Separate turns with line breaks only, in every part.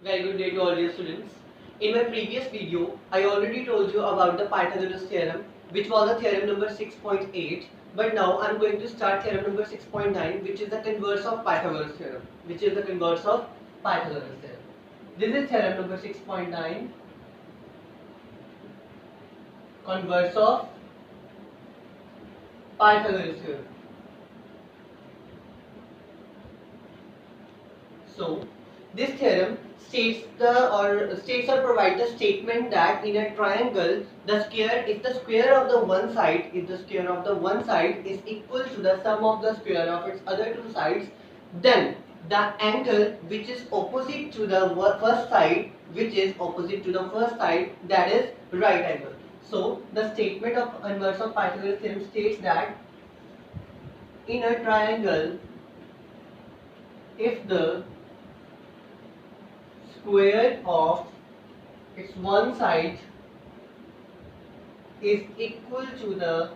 Very good day to all dear students. In my previous video, I already told you about the Pythagoras theorem, which was the theorem number 6.8. But now I am going to start theorem number 6.9, which is the converse of Pythagoras theorem. This is theorem number 6.9, converse of Pythagoras theorem. So, this theorem states or provides the statement that in a triangle, if the square of the one side is equal to the sum of the square of its other two sides, then the angle which is opposite to the first side, that is right angle. So, the statement of inverse of Pythagoras theorem states that in a triangle, if the square of its one side is equal to the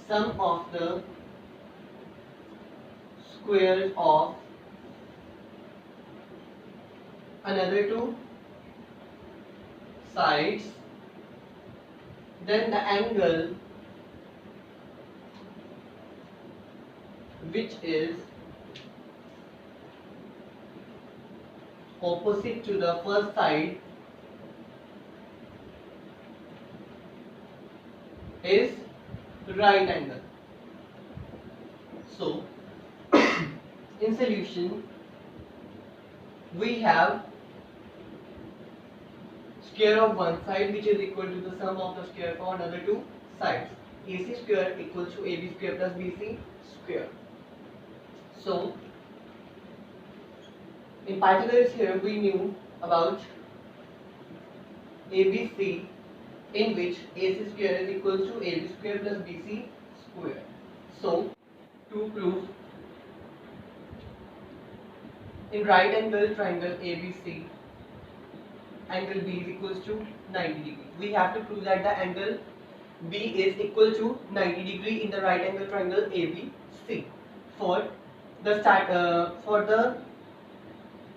sum of the squares of another two sides, then the angle which is opposite to the first side is right angle. So, in solution, we have square of one side which is equal to the sum of the square for another two sides. AC square equals to AB square plus BC square. So, in Pythagoras theorem, we knew about ABC, in which AC square is equal to AB square plus BC square. So, to prove in right angle triangle ABC, angle B is equals to 90 degree. We have to prove that the angle B is equal to 90 degree in the right angle triangle ABC. For the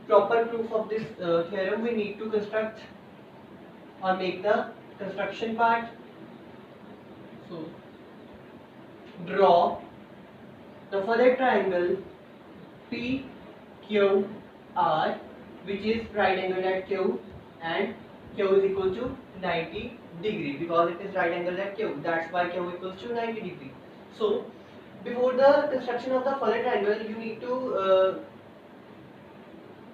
proper proof of this theorem, we need to construct or make the construction part. So, draw the further triangle PQR, which is right angled at Q, and Q is equal to 90 degree because it is right angled at Q. That's why Q equals to 90 degree. So, before the construction of the further triangle, you need to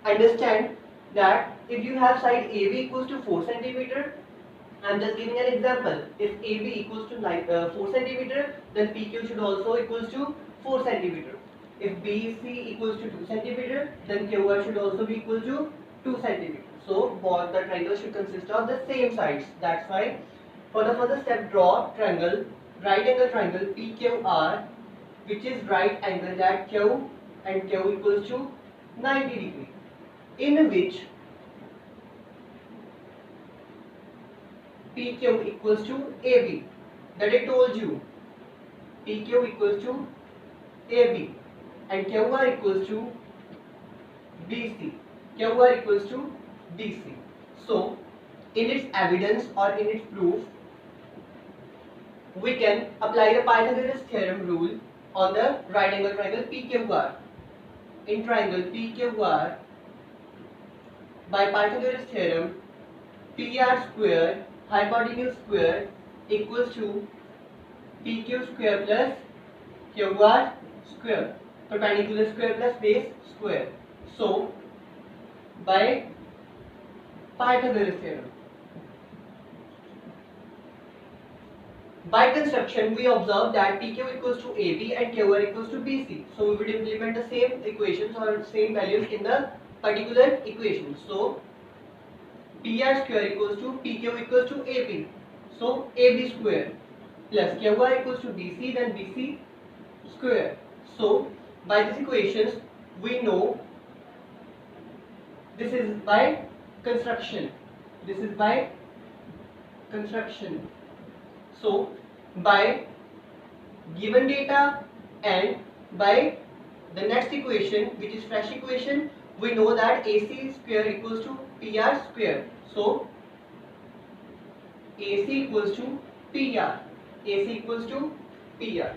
understand that if you have side AB equals to 4 centimeter, I am just giving an example. If AB equals to 4 centimeter, then PQ should also equals to 4 centimeter. If BC equals to 2 centimeter, then QR should also be equal to 2 centimeter. So both the triangles should consist of the same sides. That's why for the further step, draw triangle, right angle triangle PQR, which is right angled at Q and Q equals to 90 degree, in which PQ equals to AB. That I told you. PQ equals to AB and QR equals to BC. QR equals to BC. So, in its evidence or in its proof, we can apply the Pythagoras theorem rule on the right angle triangle PQR. In triangle PQR, by Pythagoras theorem, PR square hypotenuse square equals to PQ square plus QR square, perpendicular square plus base square. So, by Pythagoras theorem, by construction, we observe that PQ equals to AB and QR equals to BC. So, we would implement the same equations or same values in the particular equation. So, PR square equals to PQ equals to AB. So, AB square plus QR equals to BC, then BC square. So, by these equations, we know this is by construction. So, by given data and by the next equation, which is fresh equation, we know that AC square equals to PR square. So AC equals to PR. AC equals to PR.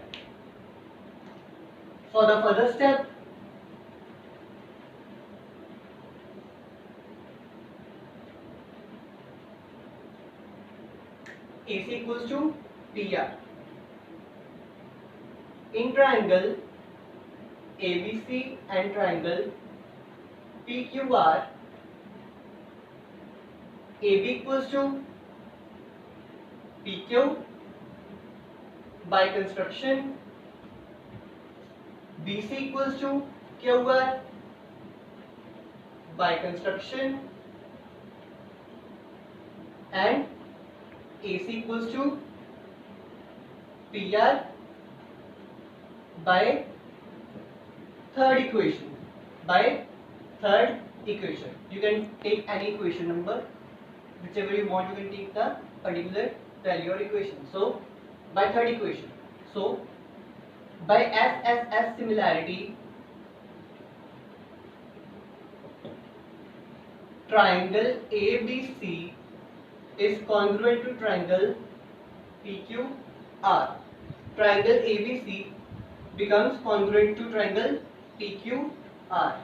For the further step, AC equals to PR. In triangle ABC and triangle PQR, AB equals to PQ by construction, BC equals to QR by construction, and AC equals to PR by third equation. You can take any equation number, whichever you want. You can take the particular value or equation. So by third equation. So by SSS similarity, triangle ABC is congruent to triangle PQR. Triangle ABC becomes congruent to triangle PQR.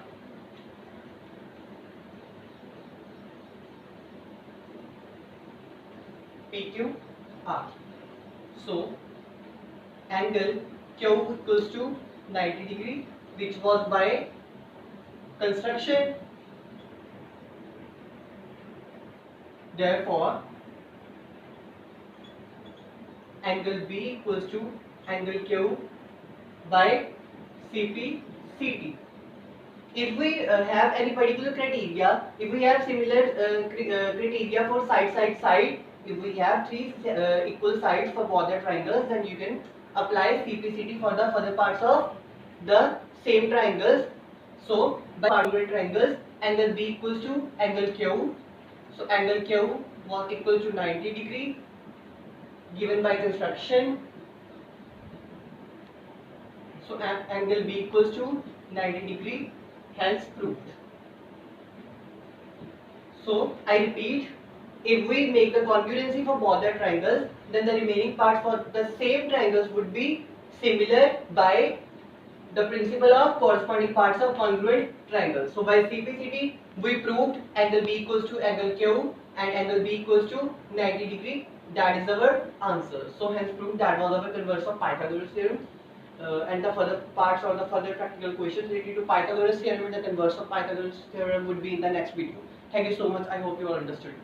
PQR. So angle Q equals to 90 degree, which was by construction. Therefore, angle B equals to angle Q by CP/CT. If we have any particular criteria, if we have similar criteria for side, if we have three equal sides for both the triangles, then you can apply CP/CT for the further parts of the same triangles. So by congruent triangles, angle B equals to angle Q. So angle Q was equal to 90 degree given by construction. So angle B equals to 90 degree, hence proved. So I repeat, if we make the congruency for both the triangles, then the remaining parts for the same triangles would be similar by the principle of corresponding parts of congruent triangles. So by CP/CT, we proved angle B equals to angle Q and angle B equals to 90 degree. That is our answer. So hence proved. That was our converse of Pythagoras theorem. And the further parts or the further practical questions related to Pythagoras theorem and the converse of Pythagoras theorem would be in the next video. Thank you so much. I hope you all understood.